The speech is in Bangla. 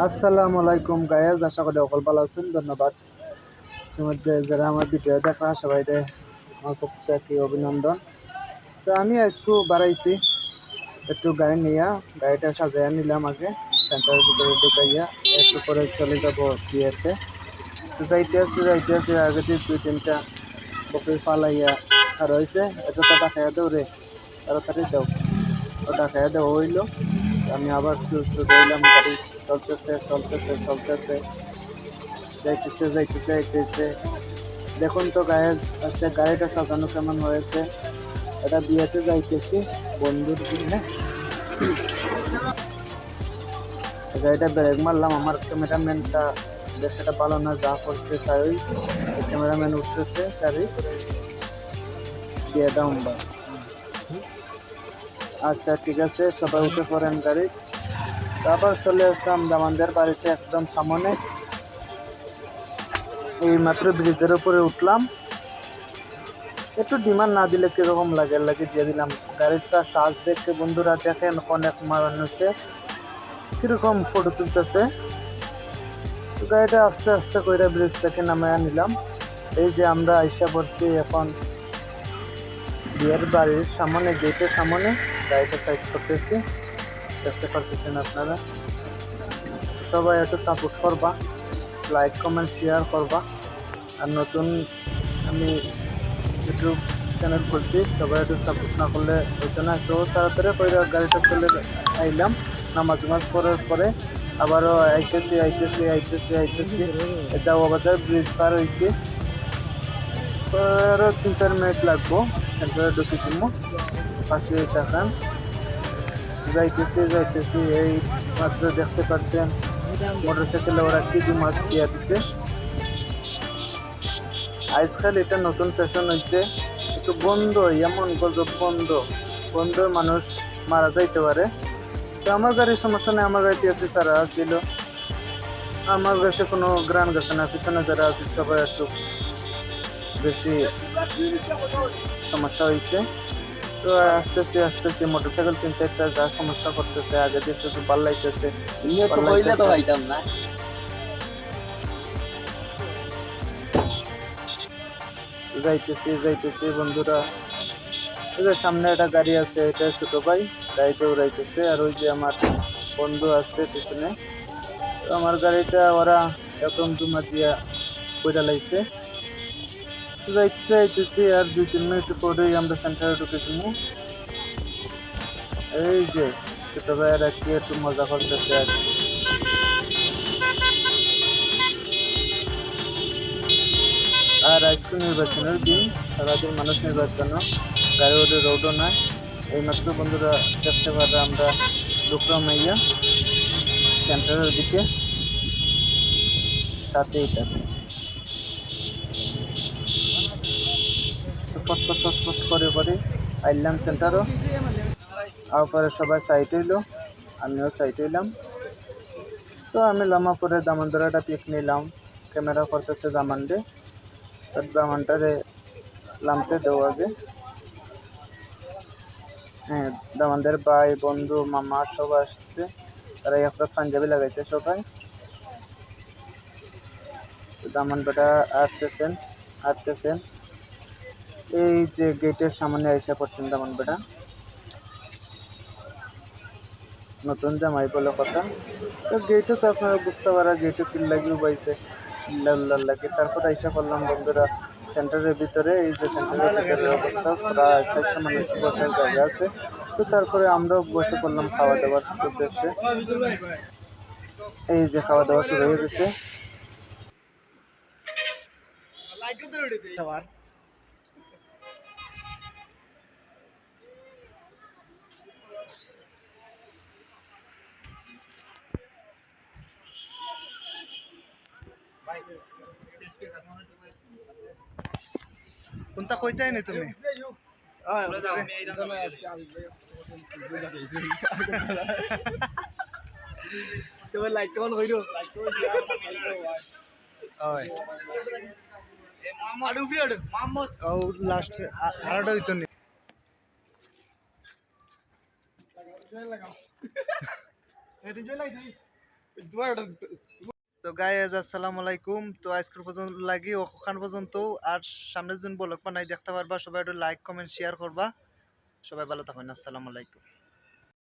আসসালামু আলাইকুম গায়েস, আশা করি সকল ভালো আছেন। ধন্যবাদ। তোমাদের যারা আমার ভিডিও দেখা সবাই আমার পক্ষ থেকে অভিনন্দন। তো আমি আজকে বাড়াইছি একটু গাড়ি নিয়ে, গাড়িটা সাজাইয়া নিলাম আগে সেন্টারের ভিতরে ঢুকাইয়া, একটু পরে চলে যাব বিয়েতে। তো যাইতে আছি আগে দিয়ে 2-3টা বকরি পালাইয়া আর হয়েছে এত ডাকাইয়া দেও রে, তাড়াতাড়ি দাও। ও ডাকাইয়া দেওয়া হইলো। আমি আবার শুরু হইলাম, গাড়ি চলতেছে যাইতেছে। দেখুন তো গায়েস আজকে গাড়িটা সাজানো কেমন হয়েছে। এটা বিয়েতে যাইতেছি বন্ধুর জন্য। গাড়িটা ব্রেক মারলাম, আমার ক্যামেরাম্যানটা দেখাটা ভালো না, যা করছে তাই ক্যামেরাম্যান উঠতেছে গাড়ি দিয়ে ডাউন। আচ্ছা ঠিক আছে, সবাই উঠে পড়েন গাড়ি। তারপর চলে আসলাম আমাদের বাড়িতে একদম সামনে। এই মাত্র ব্রিজের উপরে উঠলাম, একটু ডিমান্ড না দিলে কিরকম লাগে দিয়ে দিলাম। গাড়িটা সাজ দেখে বন্ধুরা দেখেন অনেক মানুষে কিরকম ফটো তুলতেছে। গাড়িটা আস্তে আস্তে করে ব্রিজ থেকে নামায় নিলাম। এই যে আমরা আইসা পড়ছি এখন বিয়ের বাড়ির সামনে, গেটের সামনে গাড়িটা সাইড করতেছি, দেখতে পারতেছেন আপনারা। সবাই একটু সাপোর্ট করবা, লাইক কমেন্ট শেয়ার করবা। আর নতুন আমি ইউটিউব চ্যানেল খুলছি, সবাই একটু সাপোর্ট না করলে হইতো না। তো তাড়াতাড়ি করে গাড়িটা চলে আইলাম। নামাজ পড়ার পরে আবারও আইতেছি যাওয়া বাজার ব্রিজ পার হয়েছি। আরও 3-4 মিনিট লাগবো সেন্টারে ঢুকে জন্য। পাশে দেখান যাইতেছি এই মাত্র দেখতে পাচ্ছেন মোটরসাইকেলে ওরা কি মাছ দিয়ে দিচ্ছে। আজকাল এটা নতুন ফ্যাশন হয়েছে, একটু বন্ধ এমন গজব বন্ধ মানুষ মারা যাইতে পারে। তো আমার গাড়ির সমস্যা নেই, আমার গাড়িতে আছে তারা ছিল, আমার কাছে কোনো গ্রান গেছে না। পিছনে যারা আছে সবাই একটু বেশি সমস্যা হয়েছে। তো আসতেছি মোটরসাইকেল 3-4টা যা সমস্যা করতেছে, আগে দিয়ে শুধু পাল্লাইতেছে। যাইতেছি বন্ধুরা। ওই যে সামনে একটা গাড়ি আছে, এটা ছোট ভাই গাড়িতে উড়াইতেছে, আর ওই যে আমার বন্ধু আছে পিছনে। তো আমার গাড়িটা ওরা একদম জুমা দিয়া কইরা লাইছে। যাইতেছি আর 2-3 মিনিট পরেই আমরা সেন্টারে ঢুকেছি। এই যে ছোট ভাইয়েরা কি একটু মজা করতেছে আর কি। আর আজকে নির্বাচনের দিন, সারাদিন মানুষ নির্বাচন, গাড়ি ওদের রোডও নাই। এইমাত্র বন্ধুরা দেখতে পারে আমরা ঢুকলাম মাইয়া সেন্টারের দিকে, তাতেই ফট করে আইলাম সেন্টারও। তারপরে সবাই সাইড হইলো, আমিও সাইড হইলাম। তো আমি লামা পরে দামানদারাটা পিক নিলাম, ক্যামেরা করতেছে দামানডে। তার দামানটারে লামতে দেওয়া আগে। হ্যাঁ, দামানদের ভাই বন্ধু মামা সবাই আসছে, তারা একটা পাঞ্জাবি লাগাইছে সবাই। দামান বেটা আটতেছেন এই যে গেটের সামনে এসে পড়ছেন দামান বেটা। নতুন জামাই বলে কথা। তো গেটও তো আপনারা বুঝতে পারা, গেটও কিল লাগিয়ে পাইছে লাল লাগে। তারপর আইসা করলাম বন্ধুরা সেন্টারের ভিতরে। এই যে সেন্টারের ভিতরে অবস্থা প্রায় 600 মানুষ বসার জায়গা আছে। তো তারপরে আমরাও বসে পড়লাম খাওয়া দাওয়ার উদ্দেশ্যে। এই যে খাওয়া দাওয়া শুরু হয়ে গেছে। কোনটা কইতাই নি তুমি? লাইক কেমন হইল? লাস্ট আরটা হইতো নি। তো গাইজ আসসালামু আলাইকুম। তো আজকের পর্যন্ত লাগি ওখান পর্যন্ত। আর সামনে দিন ব্লগ বানাই দেখতে পারবা। সবাই একটু লাইক কমেন্ট শেয়ার করবা। সবাই ভালো থাকবেন। আসসালামু আলাইকুম।